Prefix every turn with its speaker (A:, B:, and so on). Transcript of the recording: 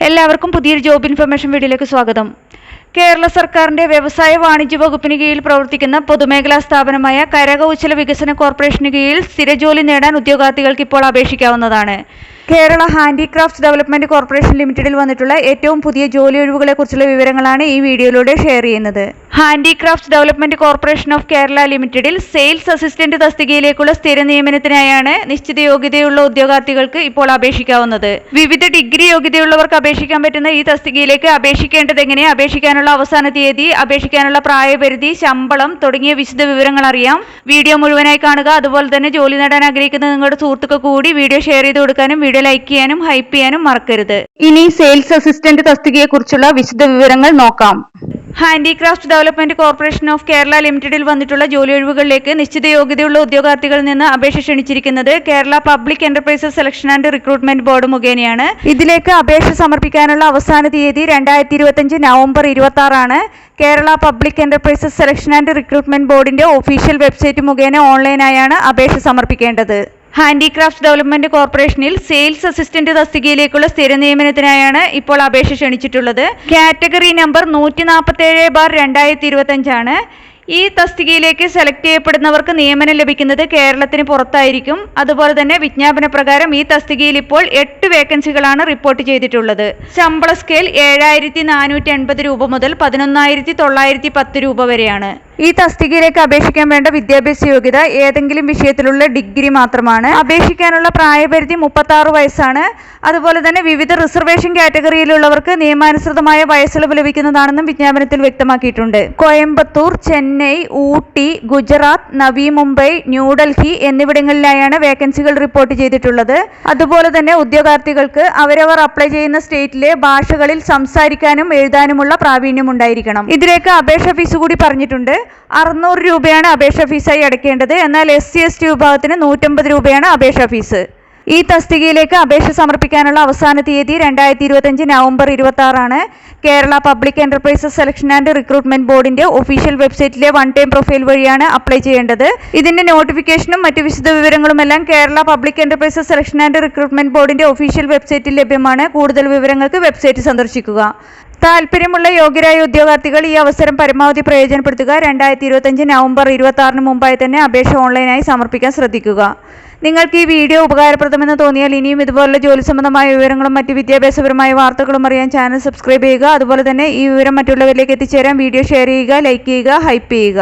A: എല്ലാവർക്കും പുതിയൊരു job information വീഡിയോയിലേക്ക് സ്വാഗതം. കേരള സർക്കാരിന്റെ വ്യവസായ വാണിജ്യ വകുപ്പിന് കീഴിൽ പ്രവർത്തിക്കുന്ന പൊതുമേഖലാ സ്ഥാപനമായ കരകൗശല വികസന കോർപ്പറേഷന് കീഴിൽ സ്ഥിരജോലി നേടാൻ ഉദ്യോഗാർത്ഥികൾക്ക് ഇപ്പോൾ അപേക്ഷിക്കാവുന്നതാണ്. കേരള ഹാൻഡിക്രാഫ്റ്റ്സ് ഡെവലപ്മെന്റ് കോർപ്പറേഷൻ ലിമിറ്റഡിൽ വന്നിട്ടുള്ള ഏറ്റവും പുതിയ ജോലി ഒഴിവുകളെക്കുറിച്ചുള്ള വിവരങ്ങളാണ് ഈ വീഡിയോയിലൂടെ ഷെയർ ചെയ്യുന്നത്. Handicrafts development corporation of Kerala ലിമിറ്റഡിൽ സെയിൽസ് അസിസ്റ്റന്റ് തസ്തികയിലേക്കുള്ള സ്ഥിര നിയമനത്തിനായാണ് നിശ്ചിത യോഗ്യതയുള്ള ഉദ്യോഗാർത്ഥികൾക്ക് ഇപ്പോൾ അപേക്ഷിക്കാവുന്നത്. വിവിധ ഡിഗ്രി യോഗ്യതയുള്ളവർക്ക് അപേക്ഷിക്കാൻ പറ്റുന്ന ഈ തസ്തികയിലേക്ക് അപേക്ഷിക്കേണ്ടത് എങ്ങനെ, അപേക്ഷിക്കാനുള്ള അവസാന തീയതി, അപേക്ഷിക്കാനുള്ള പ്രായപരിധി, ശമ്പളം തുടങ്ങിയ വിശദ വിവരങ്ങൾ അറിയാം. വീഡിയോ മുഴുവനായി കാണുക. അതുപോലെ തന്നെ ജോലി നേടാൻ ആഗ്രഹിക്കുന്ന നിങ്ങളുടെ സുഹൃത്തുക്കൾ കൂടി വീഡിയോ ഷെയർ ചെയ്ത് കൊടുക്കാനും വീഡിയോ ലൈക്ക് ചെയ്യാനും ഹൈപ്പ് ചെയ്യാനും മറക്കരുത്. ഇനി സെയിൽസ് അസിസ്റ്റന്റ് തസ്തികയെക്കുറിച്ചുള്ള വിശദ വിവരങ്ങൾ നോക്കാം. Handicraft development corporation of Kerala ലിമിറ്റഡിൽ വന്നിട്ടുള്ള ജോലി ഒഴിവുകളിലേക്ക് നിശ്ചിത യോഗ്യതയുള്ള ഉദ്യോഗാർത്ഥികളിൽ നിന്ന് അപേക്ഷ ക്ഷണിച്ചിരിക്കുന്നത് Kerala public enterprises selection and recruitment board മുഖേനയാണ്. ഇതിലേക്ക് അപേക്ഷ സമർപ്പിക്കാനുള്ള അവസാന തീയതി 2025 നവംബർ 26 ആണ്. Kerala public enterprises selection and recruitment ബോർഡിന്റെ ഒഫീഷ്യൽ വെബ്സൈറ്റ് മുഖേന ഓൺലൈനായാണ് അപേക്ഷ സമർപ്പിക്കേണ്ടത്. ഹാൻഡിക്രാഫ്റ്റ് ഡെവലപ്മെന്റ് കോർപ്പറേഷനിൽ സെയിൽസ് അസിസ്റ്റന്റ് തസ്തികയിലേക്കുള്ള സ്ഥിര നിയമനത്തിനായാണ് ഇപ്പോൾ അപേക്ഷ ക്ഷണിച്ചിട്ടുള്ളത്. കാറ്റഗറി നമ്പർ 147/2025 ആണ്. ഈ തസ്തികയിലേക്ക് സെലക്ട് ചെയ്യപ്പെടുന്നവർക്ക് നിയമനം ലഭിക്കുന്നത് കേരളത്തിന് പുറത്തായിരിക്കും. അതുപോലെ തന്നെ വിജ്ഞാപന പ്രകാരം ഈ തസ്തികയിൽ ഇപ്പോൾ 8 വേക്കൻസികളാണ് റിപ്പോർട്ട് ചെയ്തിട്ടുള്ളത്. ശമ്പള സ്കെയിൽ 7480 രൂപ മുതൽ 11,910 രൂപ വരെയാണ്. ഈ തസ്തികയിലേക്ക് അപേക്ഷിക്കാൻ വേണ്ട വിദ്യാഭ്യാസ യോഗ്യത ഏതെങ്കിലും വിഷയത്തിലുള്ള ഡിഗ്രി മാത്രമാണ്. അപേക്ഷിക്കാനുള്ള പ്രായപരിധി 36 വയസ്സാണ്. അതുപോലെ തന്നെ വിവിധ റിസർവേഷൻ കാറ്റഗറിയിലുള്ളവർക്ക് നിയമാനുസൃതമായ വയസ്സിളവ് ലഭിക്കുന്നതാണെന്നും വിജ്ഞാപനത്തിൽ വ്യക്തമാക്കിയിട്ടുണ്ട്. കോയമ്പത്തൂർ, ചെന്നൈ, ഊട്ടി, ഗുജറാത്ത്, നവി മുംബൈ, ന്യൂഡൽഹി എന്നിവിടങ്ങളിലായാണ് വേക്കൻസികൾ റിപ്പോർട്ട് ചെയ്തിട്ടുള്ളത്. അതുപോലെ തന്നെ ഉദ്യോഗാർത്ഥികൾക്ക് അവരവർ അപ്ലൈ ചെയ്യുന്ന സ്റ്റേറ്റിലെ ഭാഷകളിൽ സംസാരിക്കാനും എഴുതാനുമുള്ള പ്രാവീണ്യം ഉണ്ടായിരിക്കണം. ഇതിലേക്ക് അപേക്ഷ ഫീസ് കൂടി പറഞ്ഞിട്ടുണ്ട്. 600 രൂപയാണ് അപേക്ഷാ ഫീസായി അടയ്ക്കേണ്ടത്. എന്നാൽ SC/ST വിഭാഗത്തിന് 150 രൂപയാണ് അപേക്ഷാ ഫീസ്. ഈ തസ്തികയിലേക്ക് അപേക്ഷ സമർപ്പിക്കാനുള്ള അവസാന തീയതി 2025 നവംബർ 26 ആണ്. Kerala public enterprises selection and recruitment ബോർഡിന്റെ ഒഫീഷ്യൽ വെബ്സൈറ്റിലെ വൺ ടൈം പ്രൊഫൈൽ വഴിയാണ് അപ്ലൈ ചെയ്യേണ്ടത്. ഇതിന്റെ നോട്ടിഫിക്കേഷനും മറ്റു വിശദ വിവരങ്ങളുമെല്ലാം Kerala public enterprises selection and recruitment ബോർഡിന്റെ ഒഫീഷ്യൽ വെബ്സൈറ്റിൽ ലഭ്യമാണ്. കൂടുതൽ വിവരങ്ങൾക്ക് വെബ്സൈറ്റ് സന്ദർശിക്കുക. താല്പര്യമുള്ള യോഗ്യരായ ഉദ്യോഗാർത്ഥികൾ ഈ അവസരം പരമാവധി പ്രയോജനപ്പെടുത്തുക. 2025 നവംബർ 26 മുമ്പായി തന്നെ അപേക്ഷ ഓൺലൈനായി സമർപ്പിക്കാൻ ശ്രദ്ധിക്കുക. നിങ്ങൾക്ക് ഈ വീഡിയോ ഉപകാരപ്രദമെന്ന് തോന്നിയാൽ ഇനിയും ഇതുപോലുള്ള ജോലി സംബന്ധമായ വിവരങ്ങളും മറ്റ് വിദ്യാഭ്യാസപരമായ വാർത്തകളും അറിയാൻ ചാനൽ സബ്സ്ക്രൈബ് ചെയ്യുക. അതുപോലെ തന്നെ ഈ വിവരം മറ്റുള്ളവരിലേക്ക് എത്തിച്ചേരാൻ വീഡിയോ ഷെയർ ചെയ്യുക, ലൈക്ക് ചെയ്യുക, ഹൈപ്പ് ചെയ്യുക.